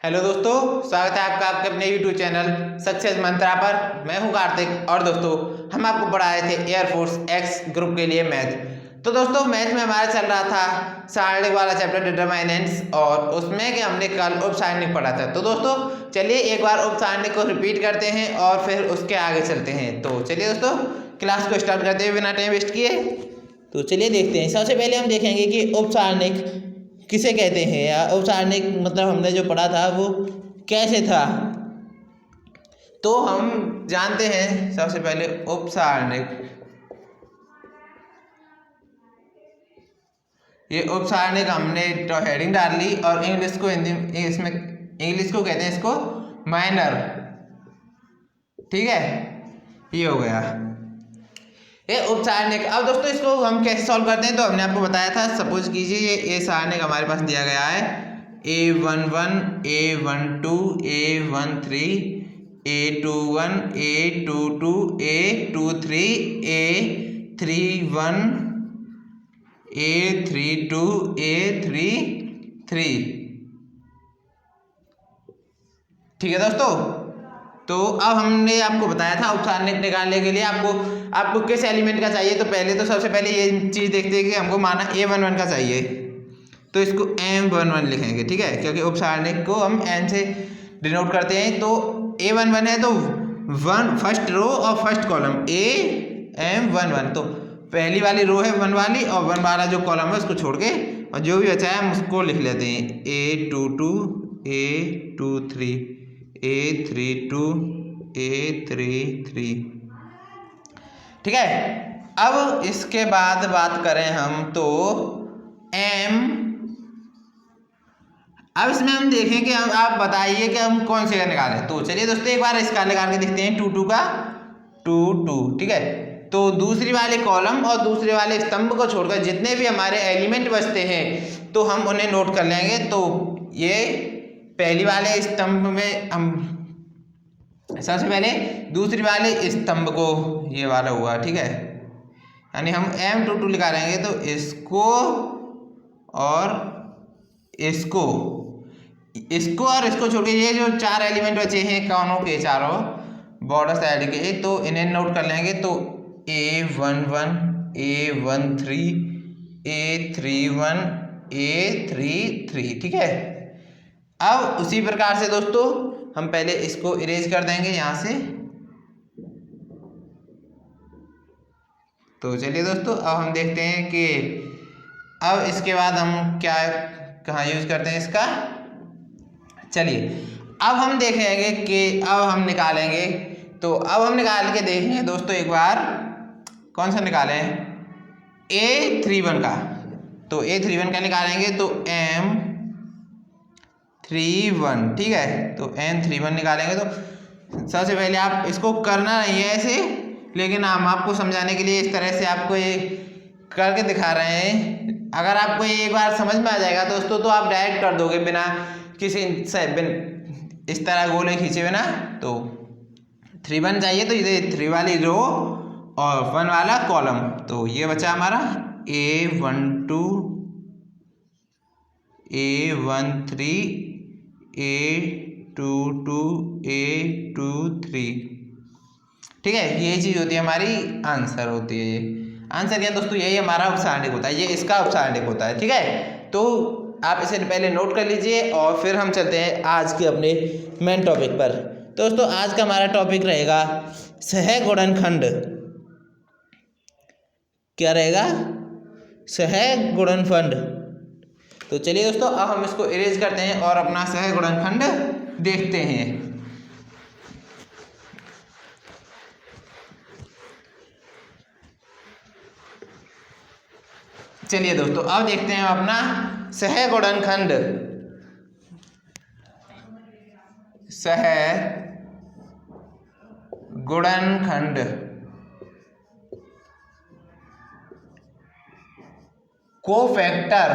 Hello दोस्तों, स्वागत है आपका आपके अपने यूट्यूब चैनल सक्सेस मंत्रा पर। मैं हूं कार्तिक और दोस्तों हम आपको पढ़ाए थे एयरफोर्स एक्स ग्रुप के लिए मैथ। तो दोस्तों मैथ में हमारा चल रहा था सारणिक वाला चैप्टर डिटरमिनेंट्स और उसमें कि हमने कल उपसारणिक पढ़ा था। तो दोस्तों चलिए एक बार उपसारणिक को रिपीट करते हैं और फिर उसके आगे चलते हैं। तो चलिए दोस्तों क्लास को स्टार्ट करते हुए बिना टाइम वेस्ट किए तो चलिए देखते हैं। सबसे पहले हम देखेंगे कि उपसारणिक किसे कहते हैं या उपसारणिक मतलब हमने जो पढ़ा था वो कैसे था। तो हम जानते हैं सबसे पहले उपसारणिक। ये उपसारणिक हमने तो हेडिंग डाल ली और इंग्लिश को हिंदी इसमें इंग्लिश को कहते हैं इसको माइनर। ठीक है, ये हो गया ये उपसारणिक। अब दोस्तों इसको हम कैसे सॉल्व करते हैं तो हमने आपको बताया था। सपोज कीजिए ये सारणिक हमारे पास दिया गया है A11 A12 A13 A21 A22 A23 A31 A32 A33। ठीक है दोस्तों, तो अब हमने आपको बताया था उपसारणिक निकालने के लिए आपको किस एलिमेंट का चाहिए। तो पहले तो सबसे पहले ये चीज़ देखते हैं कि हमको माना A11 का चाहिए तो इसको M11 लिखेंगे। ठीक है, क्योंकि उपसारणिक को हम N से डिनोट करते हैं। तो A11 है तो वन फर्स्ट रो और फर्स्ट कॉलम AM11। तो पहली वाली रो है वन वाली और वन वाला जो कॉलम है उसको छोड़ के और जो भी बचा है हम उसको लिख लेते हैं A22 A23 A32 A33। ठीक है, अब इसके बाद बात करें हम तो अब इसमें हम देखें कि आप बताइए कि हम कौन से का निकालें। तो चलिए दोस्तों एक बार इसका निकाल के देखते हैं 22 का 22। ठीक है, तो दूसरी वाले कॉलम और दूसरे वाले स्तंभ को छोड़कर जितने भी हमारे एलिमेंट बचते हैं तो हम उन्हें नोट कर लेंगे। तो ये पहली वाले स्तंभ में हम सबसे पहले दूसरी वाले स्तंभ को ये वाला हुआ। ठीक है, यानी हम M22 निकालेंगे तो इसको और इसको और इसको छोड़ के ये जो चार एलिमेंट बचे हैं कौनों के चारों बॉर्डर साइड के तो इन्हें नोट कर लेंगे। तो A11 A13 A31 A33। ठीक है, अब उसी प्रकार से दोस्तों हम पहले इसको इरेज कर देंगे यहाँ से। तो चलिए दोस्तों अब हम देखते हैं कि अब इसके बाद हम क्या कहाँ यूज करते हैं इसका। चलिए अब हम देखेंगे कि अब हम निकालेंगे। तो अब हम निकाल के देखेंगे दोस्तों एक बार कौन सा निकालें A31 का। तो A31 का निकालेंगे तो M31। ठीक है, तो M31 निकालेंगे तो सबसे पहले आप इसको करना नहीं है ऐसे, लेकिन हम आपको समझाने के लिए इस तरह से आपको ये करके दिखा रहे हैं। अगर आपको ये एक बार समझ में आ जाएगा दोस्तों तो आप डायरेक्ट कर दोगे बिना किसी से इस तरह गोले खींचे बिना। तो 31 चाहिए तो ये 3 वाली रो और 1 वाला कॉलम। तो ये बचा हमारा A12 A13 A22 A23। ठीक है, ये चीज़ होती है हमारी आंसर होती है। ये आंसर क्या दोस्तों, यही हमारा उपसारणिक होता है, ये इसका उपसारणिक होता है। ठीक है, तो आप इसे पहले नोट कर लीजिए और फिर हम चलते हैं आज के अपने मेन टॉपिक पर। दोस्तों आज का हमारा टॉपिक रहेगा सहगुणनखंड। क्या रहेगा? सहगुणनखंड। तो चलिए दोस्तों अब हम इसको इरेज करते हैं और अपना सहगुणनखंड देखते हैं। चलिए दोस्तों अब देखते हैं अपना सहगुणनखंड। सहगुणनखंड कोफैक्टर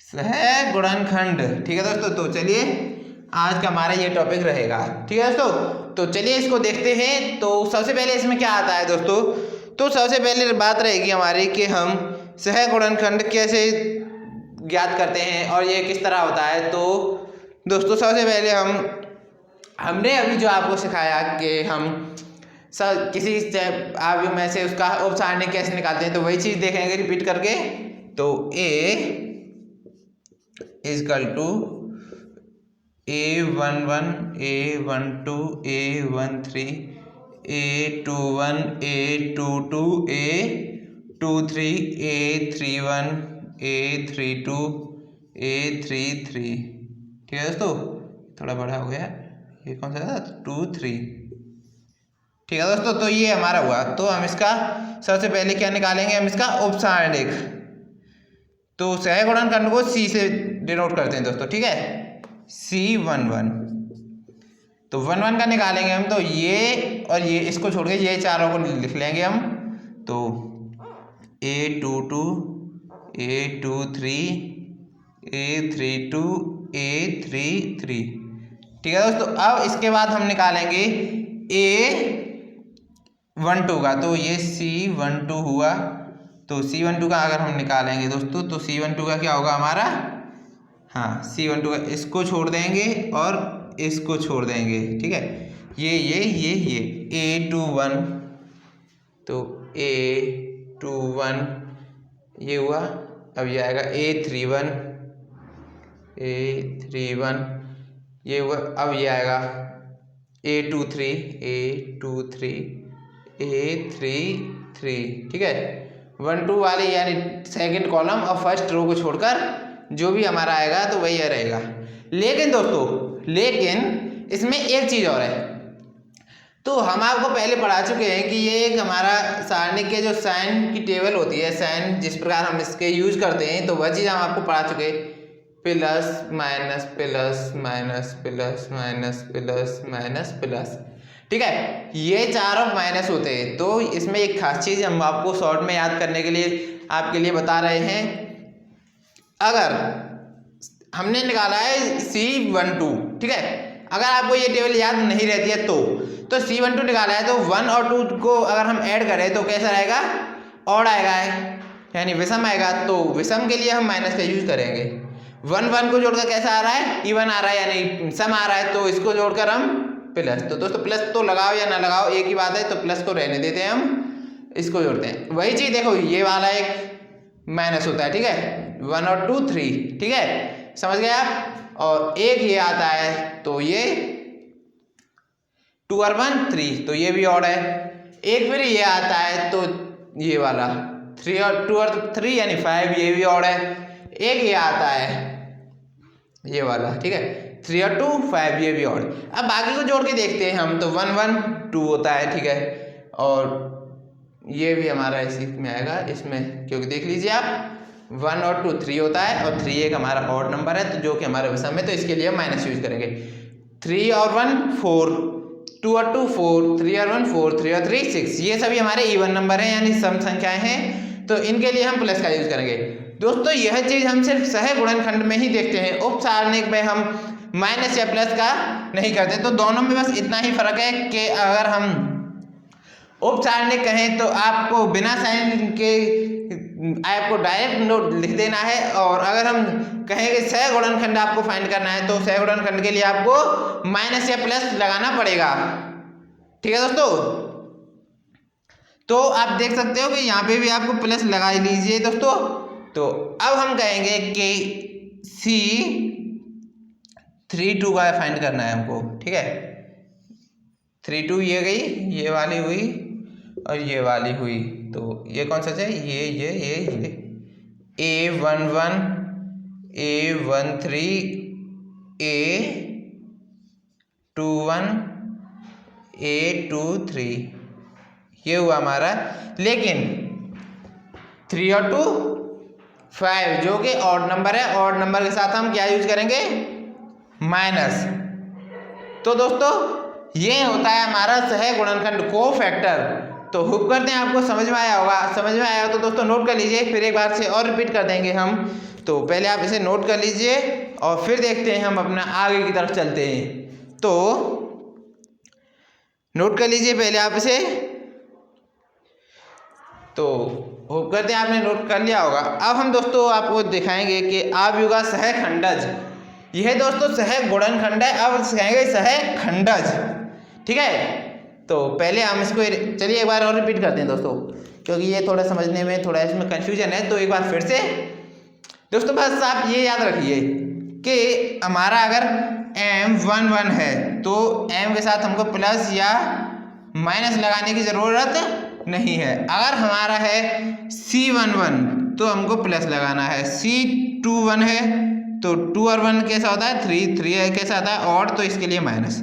सहगुणनखंड। ठीक है दोस्तों, तो चलिए आज का हमारा ये टॉपिक रहेगा। ठीक है दोस्तों, तो चलिए इसको देखते हैं। तो सबसे पहले इसमें क्या आता है दोस्तों, तो सबसे पहले बात रहेगी हमारी कि हम सहगुणनखंड कैसे ज्ञात करते हैं और ये किस तरह होता है। तो दोस्तों सबसे पहले हमने अभी जो आपको सिखाया कि हम किसी आयु में से उसका उपसारणिक कैसे निकालते हैं, तो वही चीज़ देखेंगे रिपीट करके। तो A is equal to A11 A12 A13 A21 A22 A23 A31 A32 A33। ठीक है दोस्तों, थोड़ा बड़ा हो गया, ये कौन सा था 2 3। ठीक है दोस्तों, तो ये हमारा हुआ। तो हम इसका सबसे पहले क्या निकालेंगे, हम इसका उपसारणिक। तो सहगुणनखंड को C से डिनोट करते हैं दोस्तों। ठीक है, C11। तो 11 का निकालेंगे हम, तो ये और ये इसको छोड़ के ये चारों को लिख लेंगे हम। तो A22 A23 A32 A33। ठीक है दोस्तों, अब इसके बाद हम निकालेंगे A12 का। तो ये C12 हुआ। तो C12 का अगर हम निकालेंगे दोस्तों, तो C12 का क्या होगा हमारा, हाँ C12 का इसको छोड़ देंगे और इसको छोड़ देंगे। ठीक है, ये A21। तो A21 ये हुआ। अब ये आएगा A31 A31 ये हुआ। अब ये आएगा A23 A33। ठीक है, 1 2 वाले यानी सेकंड कॉलम और फर्स्ट रो को छोड़कर जो भी हमारा आएगा तो वही रहेगा। लेकिन दोस्तों इसमें एक चीज़ और है। तो हम आपको पहले पढ़ा चुके हैं कि ये एक हमारा सारणिक के जो साइन की टेबल होती है, साइन जिस प्रकार हम इसके यूज करते हैं, तो वह चीज़ हम आपको पढ़ा चुके हैं। Plus minus plus minus plus minus plus minus plus. ठीक है, ये चारों माइनस होते हैं। तो इसमें एक खास चीज़ हम आपको शॉर्ट में याद करने के लिए आपके लिए बता रहे हैं। अगर हमने निकाला है C12, ठीक है, अगर आपको ये टेबल याद नहीं रहती है तो C12 निकाला है, तो 1 और 2 को अगर हम ऐड करें तो कैसा रहेगा, ऑड आएगा यानी विषम आएगा। तो विषम के लिए हम माइनस का यूज करेंगे। 1 1 को जोड़कर कैसा आ रहा है, इवन आ रहा है यानी सम आ रहा है, तो इसको जोड़कर हम प्लस। तो दोस्तों प्लस तो लगाओ या ना लगाओ एक ही बात है, तो प्लस को रहने देते हैं, हम इसको जोड़ते हैं। वही चीज़ देखो, ये वाला एक माइनस होता है। ठीक है, 1 और 2 3। ठीक है, समझ गए आप। और एक ये आता है, तो ये 2 और 1 3, तो ये भी ऑड है। एक फिर ये आता है, तो ये वाला 3 और 2 और 3 यानी 5, ये भी ऑड है। एक ये आता है ये वाला, ठीक है, 3 और 2 5, ये भी ऑड। अब बाकी को जोड़ के देखते हैं हम, तो 1 1 2 होता है। ठीक है, और ये भी हमारा इसी में आएगा इसमें, क्योंकि देख लीजिए आप 1 और 2 3 होता है, और 3 एक हमारा ऑड नंबर है, तो जो कि हमारे विषम है, तो इसके लिए हम माइनस यूज करेंगे। 3 और 1 4, 2 और 2 4, 3 और 1 4, 3 और 3 6, ये सभी हमारे इवन नंबर हैं यानी सम संख्याएं हैं, तो इनके लिए हम प्लस का यूज करेंगे। दोस्तों यह चीज़ हम सिर्फ सहगुणनखंड में ही देखते हैं, उपसारणिक में हम माइनस या प्लस का नहीं करते। तो दोनों में बस इतना ही फर्क है कि अगर हम उपसारणिक कहें तो आपको बिना साइन के आपको डायरेक्ट नोट लिख देना है, और अगर हम कहें कि सहगुणनखंड आपको फाइंड करना है, तो सहगुणनखंड के लिए आपको माइनस या प्लस लगाना पड़ेगा। ठीक है दोस्तों, तो आप देख सकते हो कि यहाँ पे भी आपको प्लस लगा लीजिए दोस्तों। तो अब हम कहेंगे कि C32 का फाइंड करना है हमको। ठीक है, 3 2 ये गई, ये वाली हुई और ये वाली हुई, तो ये कौन सा है, ये A11 A13 A21 A23, ये हुआ हमारा। लेकिन 3 और 2 5 जो कि ऑड नंबर है, ऑड नंबर के साथ हम क्या यूज करेंगे, माइनस। तो दोस्तों ये होता है हमारा सहगुणनखंड कोफैक्टर। तो होप करते हैं आपको समझ में आया होगा। समझ में आया तो दोस्तों नोट कर लीजिए, फिर एक बार से और रिपीट कर देंगे हम। तो pहले आप इसे नोट कर लीजिए और फिर देखते हैं हम अपना आगे की तरफ चलते हैं। तो नोट कर लीजिए पहले आप इसे। तो होप करते हैं आपने नोट कर लिया होगा। अब हम दोस्तों आपको दिखाएंगे कि आव्यूह का सहखंडज, यह दोस्तों सह गुणनखंड है, अब कहेंगे सहखंडज, ठीक है। तो पहले हम इसको चलिए एक बार और रिपीट करते हैं दोस्तों, क्योंकि ये थोड़ा समझने में थोड़ा इसमें कंफ्यूजन है। तो एक बार फिर से दोस्तों बस आप ये याद रखिए कि हमारा अगर M11 है तो M के साथ हमको प्लस या माइनस लगाने की ज़रूरत नहीं है। अगर हमारा है C11 तो हमको प्लस लगाना है, C21 है तो 2 और 1 कैसा होता है 3, 3 है कैसा आता है ऑड, तो इसके लिए माइनस,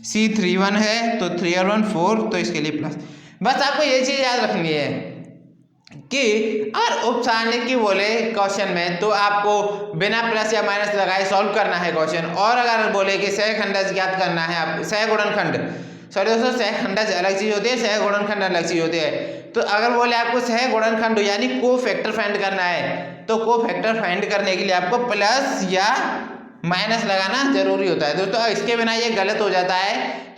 C31 है तो 3 और 1 4 तो इसके लिए प्लस। बस आपको ये चीज़ याद रखनी है कि अगर उपसारणिकी बोले क्वेश्चन में तो आपको बिना प्लस या माइनस लगाए सॉल्व करना है क्वेश्चन, और अगर बोले कि सहखंडज ज्ञात करना है आप, सहगुणनखंड, सॉरी दोस्तों सहखंडज अलग चीज़ होती है, सहगुणनखंड अलग चीज़ होती है। तो अगर बोले आपको सहगुणनखंड यानी को फैक्टर फाइंड करना है तो को फैक्टर फाइंड करने के लिए आपको प्लस या माइनस लगाना जरूरी होता है दोस्तों। इसके बिना ये गलत हो जाता है,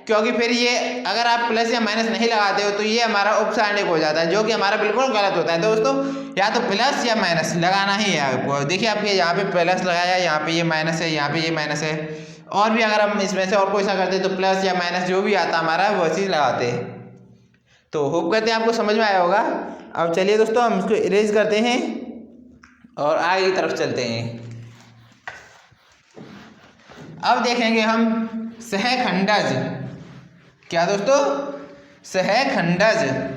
क्योंकि फिर ये अगर आप प्लस या माइनस नहीं लगाते हो तो ये हमारा उपसारणिक हो जाता है, जो कि हमारा बिल्कुल गलत होता है दोस्तों। या तो प्लस या माइनस लगाना ही है आपको। देखिए आपके यहाँ पे प्लस लगाया, यहाँ पे ये माइनस है, यहाँ पे ये माइनस है, और भी अगर हम इसमें से और कोई सा करते तो प्लस या माइनस जो भी आता हमारा वो चीज़ लगाते हैं। तो होप करते हैं आपको समझ में आया होगा। अब चलिए दोस्तों हम इसको इरेज करते हैं और आगे की तरफ चलते हैं। अब देखेंगे हम सहखंडज, क्या दोस्तों सहखंडज।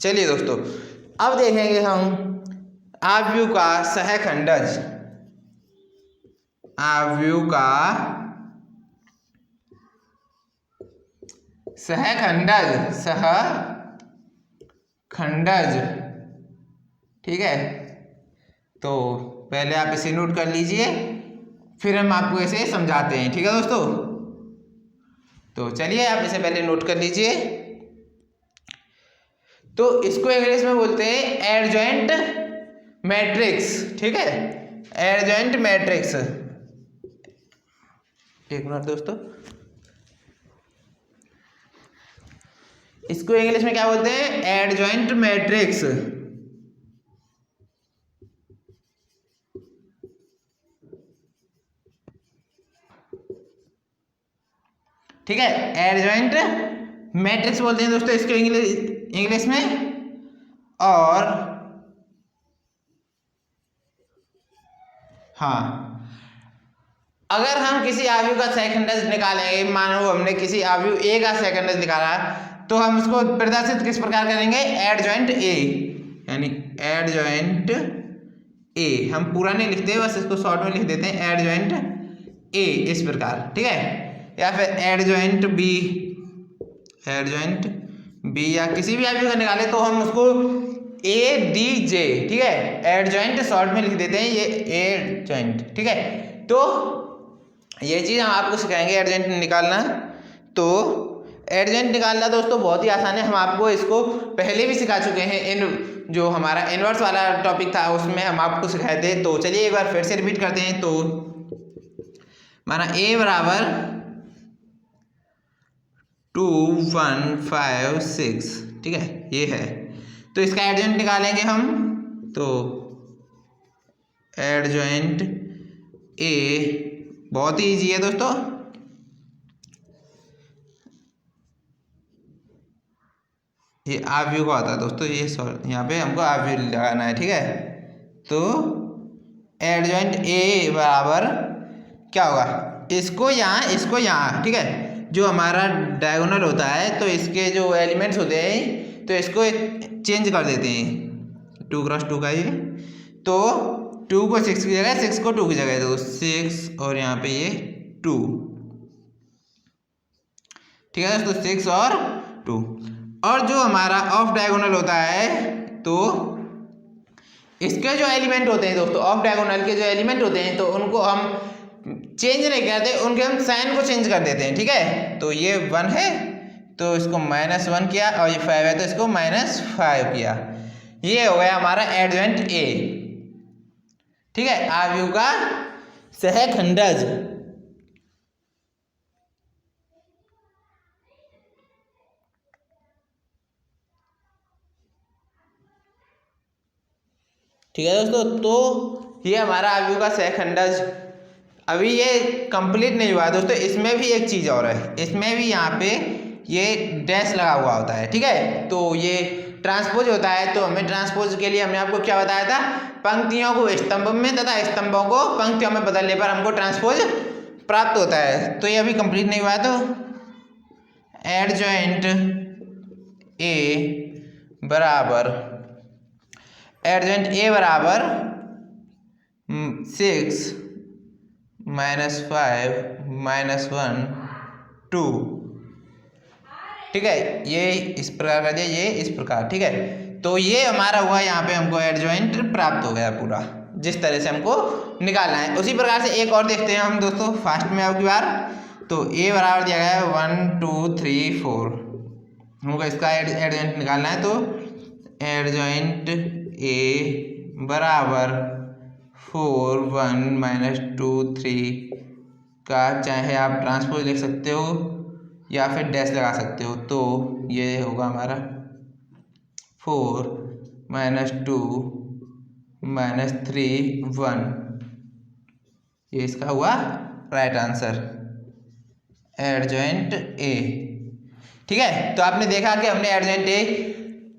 चलिए दोस्तों अब देखेंगे हम आव्यूह का सहखंडज। आव्यूह का सहखंडज, सहखंडज, ठीक है। तो पहले आप इसे नोट कर लीजिए, फिर हम आपको इसे समझाते हैं, ठीक है दोस्तों। तो चलिए आप इसे पहले नोट कर लीजिए। तो इसको इंग्लिश में बोलते हैं एडजॉइंट मैट्रिक्स, ठीक है, एडजॉइंट मैट्रिक्स। एक मिनट दोस्तों, इसको इंग्लिश में क्या बोलते हैं एडजॉइंट मैट्रिक्स, ठीक है, एडजॉइंट मैट्रिक्स बोलते हैं दोस्तों इसको इंग्लिश में। और हाँ, अगर हम किसी आव्यूह का सहखंडज निकालेंगे, मानो हमने किसी आव्यूह ए का सहखंडज निकाला, तो हम उसको प्रदर्शित किस प्रकार करेंगे एडजॉइंट ए, यानी एडजॉइंट ए। हम पूरा नहीं लिखते, बस इसको शॉर्ट में लिख देते हैं एडजॉइंट ए इस प्रकार, ठीक है। या फिर एडजॉइंट बी, एडजॉइंट बी, या किसी भी आव्यूह का निकाले तो हम उसको ए डी जे, ठीक है, एडजॉइंट शॉर्ट में लिख देते हैं ये एडजॉइंट, ठीक है। तो ये चीज़ हम आपको सिखाएंगे एडजॉइंट निकालना। तो एडजॉइंट निकालना दोस्तों बहुत ही आसान है, हम आपको इसको पहले भी सिखा चुके हैं, इन जो हमारा इनवर्स वाला टॉपिक था उसमें हम आपको सिखाए थे। तो चलिए एक बार फिर से रिपीट करते हैं। तो माना a बराबर 2 1 5 6, ठीक है, ये है। तो इसका एडजॉइंट निकालेंगे हम, तो एडजॉइंट ए बहुत ही ईजी है दोस्तों। ये आव्यूह का आता है दोस्तों, ये यहाँ पे हमको आव्यूह लगाना है, ठीक है। तो एडजॉइंट ए बराबर क्या होगा, इसको यहाँ, ठीक है, जो हमारा डायगोनल होता है तो इसके जो एलिमेंट्स होते हैं तो इसको चेंज कर देते हैं 2 क्रॉस 2 का ये। तो 2 को 6 की जगह, 6 को 2 की जगह, तो 6 और यहाँ पे ये 2, ठीक है दोस्तों, 6 और 2। और जो हमारा ऑफ डायगोनल होता है तो इसके जो एलिमेंट होते हैं दोस्तों, ऑफ डायगोनल के जो एलिमेंट होते हैं तो उनको हम चेंज नहीं करते, उनके हम साइन को चेंज कर देते हैं। ठीक है, तो ये 1 है तो इसको -1 किया, और ये 5 है तो इसको -5 किया। ये हो गया हमारा एडजॉइंट ए। ठीक है, आव्यूह का सहखंडज। ठीक है दोस्तों, तो ये हमारा आव्यूह का सहखंडज। अभी ये कंप्लीट नहीं हुआ दोस्तों, इसमें भी एक चीज़ और है, इसमें भी यहाँ पे ये डैश लगा हुआ होता है। ठीक है, तो ये ट्रांसपोज होता है। तो हमें ट्रांसपोज के लिए हमने आपको क्या बताया था, पंक्तियों को स्तंभ में तथा स्तंभों को पंक्तियों में बदलने पर हमको ट्रांसपोज प्राप्त होता है। तो ये अभी कंप्लीट नहीं हुआ है, तो एडजॉइंट ए बराबर 6 -5 -1 2। ठीक है, ये इस प्रकार कर दिया, ये इस प्रकार। ठीक है, तो ये हमारा हुआ, यहाँ पे हमको एडजॉइंट प्राप्त हो गया पूरा, जिस तरह से हमको निकालना है। उसी प्रकार से एक और देखते हैं हम दोस्तों फास्ट में अब की बार। तो ए बराबर दिया गया है 1 2 3 4, हमको इसका एडजॉइंट निकालना है। तो एडजॉइंट ए बराबर 4 1 -2 3 का चाहे आप ट्रांसपोज लिख सकते हो या फिर डैश लगा सकते हो। तो ये होगा हमारा 4 -2 -3 1, ये इसका हुआ राइट आंसर, एडजॉइंट ए। ठीक है, तो आपने देखा कि हमने एडजॉइंट ए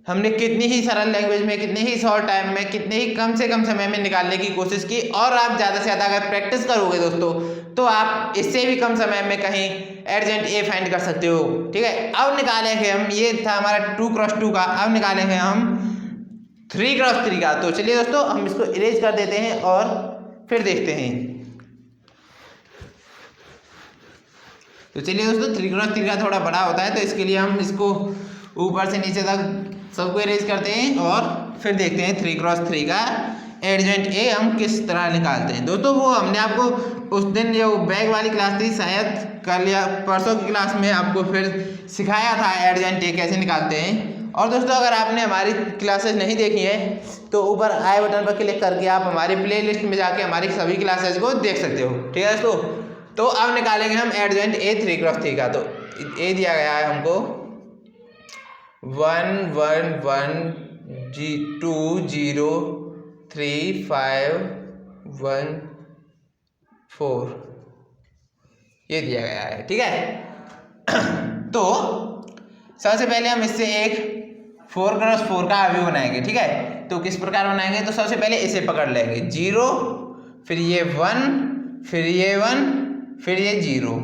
हमने कितनी ही सरल लैंग्वेज में, कितने ही शॉर्ट टाइम में, कितने ही कम से कम समय में निकालने की कोशिश की। और आप ज़्यादा से ज़्यादा अगर प्रैक्टिस करोगे दोस्तों, तो आप इससे भी कम समय में कहीं एडजॉइंट ए फाइंड कर सकते हो। ठीक है, अब निकालेंगे हम, ये था हमारा 2 × 2 का, अब निकालेंगे हम 3 × 3 का। तो चलिए दोस्तों, हम इसको इरेज कर देते हैं और फिर देखते हैं। तो चलिए दोस्तों, 3 × 3 का थोड़ा बड़ा होता है, तो इसके लिए हम इसको ऊपर से नीचे तक सबको इरेज करते हैं और फिर देखते हैं 3 × 3 का एडजॉइंट ए हम किस तरह निकालते हैं। दोस्तों, वो हमने आपको उस दिन जो बैग वाली क्लास थी, शायद कल या परसों की क्लास में आपको फिर सिखाया था एडजॉइंट ए कैसे निकालते हैं। और दोस्तों, अगर आपने हमारी क्लासेज नहीं देखी हैं तो ऊपर आई बटन पर क्लिक करके आप हमारी प्लेलिस्ट में जाके हमारी सभी क्लासेज को देख सकते हो। ठीक है दोस्तों, तो अब निकालेंगे हम एडजॉइंट ए 3 × 3 का। तो ए दिया गया है हमको 1 1 1 2 0 3 5 1 4, ये दिया गया है। ठीक है, तो सबसे पहले हम इससे एक 4 × 4 का आव्यूह बनाएंगे। ठीक है, तो किस प्रकार बनाएंगे, तो सबसे पहले इसे पकड़ लेंगे 0, फिर ये 1, फिर ये 1, फिर ये 0,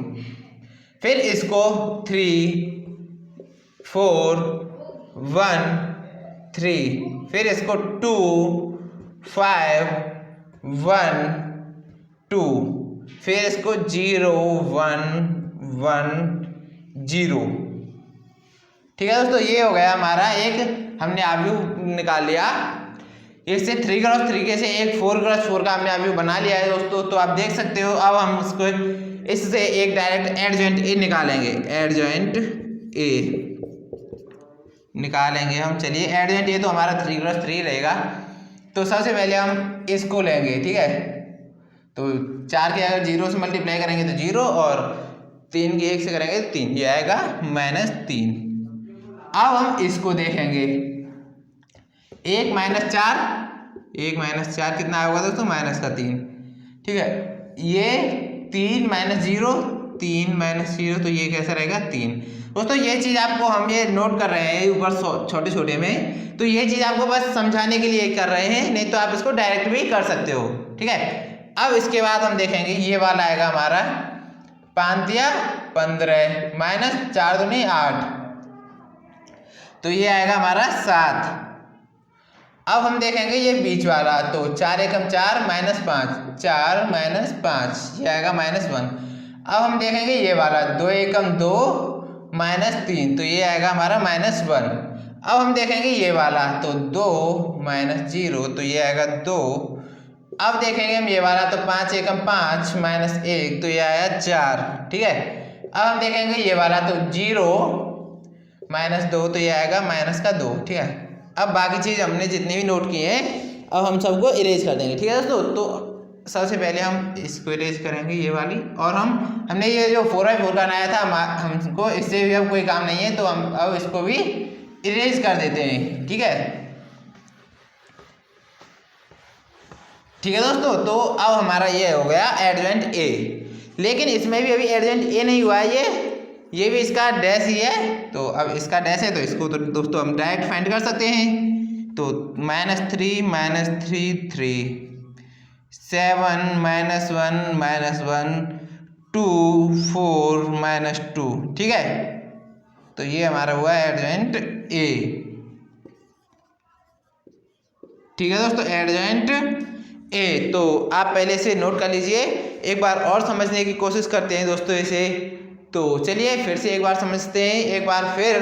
फिर इसको 3 4 1 3, फिर इसको 2 5 1 2, फिर इसको 0 1 1 0। ठीक है दोस्तों, ये हो गया हमारा एक, हमने आव्यूह निकाल लिया। इससे 3 × 3 से एक 4 × 4 का हमने आव्यूह बना लिया है दोस्तों। तो आप देख सकते हो, अब हम उसको इससे एक डायरेक्ट एडजॉइंट ए निकालेंगे, एडजॉइंट ए निकालेंगे हम। चलिए, एडजॉइंट ए तो हमारा 3 × 3 रहेगा। तो सबसे पहले हम इसको लेंगे। ठीक है, तो 4 के अगर 0 से मल्टीप्लाई करेंगे तो 0, और 3 के 1 से करेंगे तो 3, ये आएगा -3। अब हम इसको देखेंगे, 1 - 4, 1 - 4 कितना होगा दोस्तों, -3। ठीक है, ये 3 - 0, 3 - 0, तो ये कैसा रहेगा 3। दोस्तों, ये चीज़ आपको हम ये नोट कर रहे हैं ऊपर छोटे छोटे में, तो ये चीज़ आपको बस समझाने के लिए कर रहे हैं, नहीं तो आप इसको डायरेक्ट भी कर सकते हो। ठीक है, अब इसके बाद हम देखेंगे, ये वाला आएगा हमारा 5 या 15 -4 दूनी 8, तो ये आएगा हमारा 7। अब हम देखेंगे ये बीच वाला, तो 4 × 4 -5, 4 - 5, ये आएगा -1। अब हम देखेंगे ये वाला 2 × 2 -3, तो ये आएगा हमारा -1। अब हम देखेंगे ये वाला, तो 2 - 0, तो ये आएगा 2, अब देखेंगे हम ये वाला, तो 5 एकम 5 माइनस 1 तो ये आया 4, ठीक है। अब हम देखेंगे ये वाला, तो 0 माइनस 2 तो ये आएगा माइनस का 2, ठीक है। अब बाकी चीज़ हमने जितने भी नोट किए हैं अब हम सबको इरेज कर देंगे, ठीक है दोस्तों। तो सबसे पहले हम इसको इरेज करेंगे ये वाली, और हमने ये जो 4/4 का बनाया था हमको इससे भी अब कोई काम नहीं है, तो हम अब इसको भी इरेज कर देते हैं, ठीक है। ठीक है दोस्तों, तो अब हमारा ये हो गया एडजेंट ए, लेकिन इसमें भी अभी एडजेंट ए नहीं हुआ है, ये भी इसका डैश ही है। तो अब इसका डैश है तो इसको तो दोस्तों हम डायरेक्ट फाइंड कर सकते हैं। तो -3 -3 3 7 -1 -1 2 4 -2, ठीक है। तो ये हमारा हुआ एडजेंट ए, ठीक है दोस्तों, एडजेंट ए। तो आप पहले से नोट कर लीजिए, एक बार और समझने की कोशिश करते हैं दोस्तों इसे। तो चलिए फिर से एक बार समझते हैं, एक बार फिर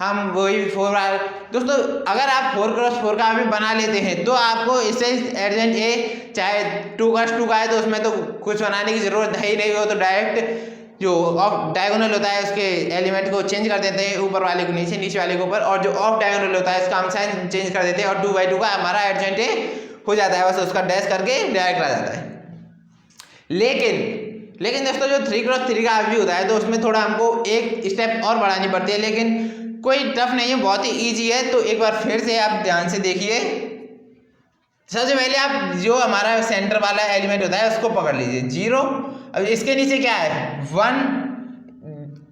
हम वही 4 बार दोस्तों, अगर आप 4x4 का भी बना लेते हैं तो आपको इससे एडजेंट ए चाहे 2x2 का है तो उसमें तो कुछ बनाने की जरूरत है ही नहीं, हो तो डायरेक्ट जो ऑफ डायगोनल होता है उसके एलिमेंट को चेंज कर देते हैं, ऊपर वाले को नीचे, नीचे वाले को ऊपर, और जो ऑफ डायगोनल होता है उसका हम साइन चेंज कर देते हैं और 2/2 का हमारा एडजेंट ए हो जाता है, बस उसका डैश करके डायरेक्ट आ जाता है। लेकिन दोस्तों जो 3x3 का भी होता है तो उसमें थोड़ा हमको एक स्टेप और बढ़ानी पड़ती है, लेकिन कोई टफ नहीं है, बहुत ही ईजी है। तो एक बार फिर से आप ध्यान से देखिए। सबसे पहले आप जो हमारा सेंटर वाला एलिमेंट होता है उसको पकड़ लीजिए 0। अब इसके नीचे क्या है 1,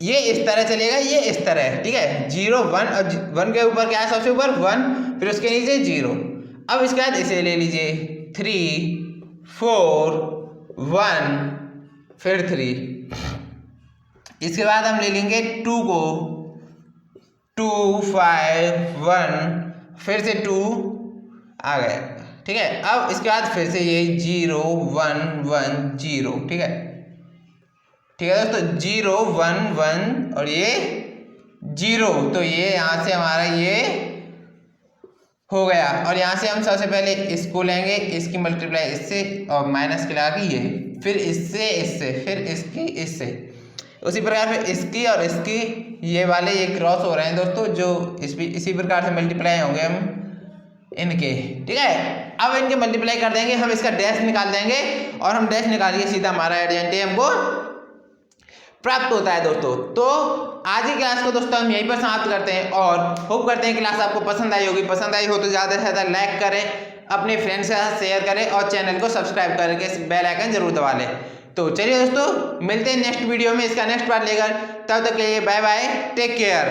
ये इस तरह चलेगा, ये इस तरह है, ठीक है। 0 1, और 1 के ऊपर क्या है, सबसे ऊपर 1, फिर उसके नीचे 0। अब इसके बाद इसे ले लीजिए 3 4 1 फिर 3। इसके बाद हम ले लेंगे 2 को, 2 5 1 फिर से 2 आ गया, ठीक है। अब इसके बाद फिर से ये 0 1 1 0, ठीक है, ठीक है दोस्तों। 0 1 1 और ये 0, तो ये यहाँ से हमारा ये हो गया। और यहाँ से हम सबसे पहले इसको लेंगे, इसकी मल्टीप्लाई इससे और माइनस के लगा के ये, फिर इससे इससे, फिर इसकी इससे, उसी प्रकार फिर इसकी और इसकी, ये वाले ये क्रॉस हो रहे हैं दोस्तों, जो इसी प्रकार से मल्टीप्लाई होंगे हम इनके, ठीक है। अब इनके मल्टीप्लाई कर देंगे, हम इसका डैश निकाल देंगे, और हम डैश निकाल के सीधा हमारा एडजेंट ए हमको प्राप्त होता है दोस्तों। तो आज की क्लास को दोस्तों हम यहीं पर समाप्त करते हैं, और होप करते हैं क्लास आपको पसंद आई होगी। पसंद आई हो तो ज़्यादा से ज़्यादा लाइक करें, अपने फ्रेंड्स के साथ शेयर करें, और चैनल को सब्सक्राइब करके बेल आइकन जरूर दबा लें। तो चलिए दोस्तों, मिलते हैं नेक्स्ट वीडियो में इसका नेक्स्ट पार्ट लेकर। तब तक के लिए बाय बाय, टेक केयर।